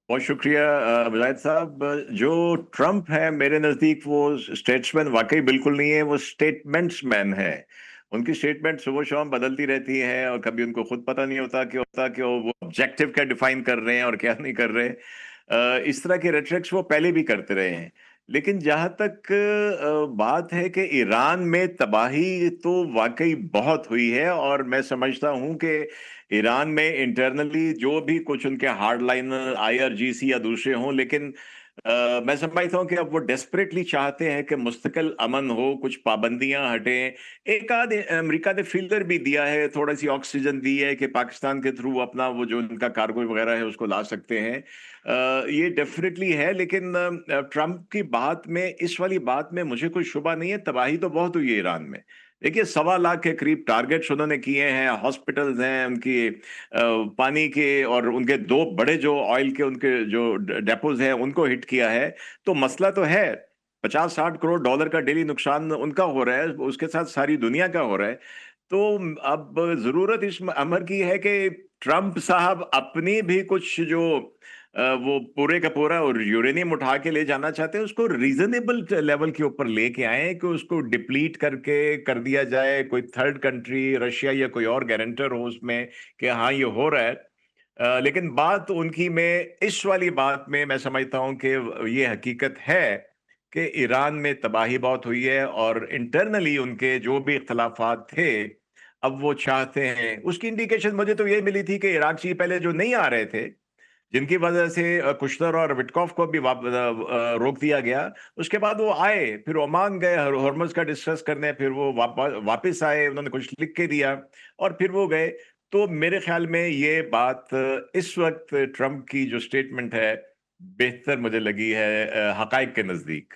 बहुत शुक्रिया मुजाहिद साहब। जो ट्रम्प है मेरे नजदीक वो स्टेट्समैन वाकई बिल्कुल नहीं है, वो स्टेटमेंट्स मैन है। उनकी स्टेटमेंट सुबह शाम बदलती रहती है और कभी उनको खुद पता नहीं होता कि वो ऑब्जेक्टिव क्या डिफाइन कर रहे हैं और क्या नहीं कर रहे। इस तरह के रेटरिक्स वो पहले भी करते रहे हैं। लेकिन जहां तक बात है कि ईरान में तबाही तो वाकई बहुत हुई है, और मैं समझता हूं कि ईरान में इंटरनली जो भी कुछ उनके हार्ड लाइनर आईआरजीसी या दूसरे हों, लेकिन मैं समझता हूं कि अब वो डेस्परेटली चाहते हैं कि मुस्तकिल अमन हो, कुछ पाबंदियां हटें। एक आध अमेरिका ने फिल्टर भी दिया है, थोड़ा सी ऑक्सीजन दी है कि पाकिस्तान के थ्रू अपना वो जो उनका कार्गो वगैरह है उसको ला सकते हैं। ये डेफिनेटली है, लेकिन ट्रम्प की बात में, इस वाली बात में मुझे कोई शुबा नहीं है। तबाही तो बहुत हुई है ईरान में। देखिए, 1.25 लाख के करीब टारगेट्स उन्होंने किए हैं, हॉस्पिटल्स हैं उनकी, पानी के, और उनके दो बड़े जो ऑयल के उनके जो डेपोज हैं उनको हिट किया है। तो मसला तो है, 50-60 करोड़ डॉलर का डेली नुकसान उनका हो रहा है, उसके साथ सारी दुनिया का हो रहा है। तो अब जरूरत इस अमर की है कि ट्रम्प साहब अपनी भी कुछ जो वो पूरे का पूरा और यूरेनियम उठा के ले जाना चाहते हैं, उसको रीजनेबल लेवल के ऊपर लेके आए कि उसको डिप्लीट करके कर दिया जाए, कोई थर्ड कंट्री रशिया या कोई और गारंटर हो उसमें कि हाँ ये हो रहा है। लेकिन बात उनकी में, इस वाली बात में मैं समझता हूं कि ये हकीकत है कि ईरान में तबाही बहुत हुई है, और इंटरनली उनके जो भी इख्तलाफात थे अब वो चाहते हैं। उसकी इंडिकेशन मुझे तो ये मिली थी कि इराकची पहले जो नहीं आ रहे थे, जिनकी वजह से कुश्तर और विटकॉफ को भी रोक दिया गया, उसके बाद वो आए, फिर ओमान गए हॉर्मज का डिस्कस करने, फिर वो वापस आए, उन्होंने कुछ लिख के दिया और फिर वो गए। तो मेरे ख्याल में ये बात इस वक्त ट्रम्प की जो स्टेटमेंट है बेहतर मुझे लगी है हकाइक के नजदीक।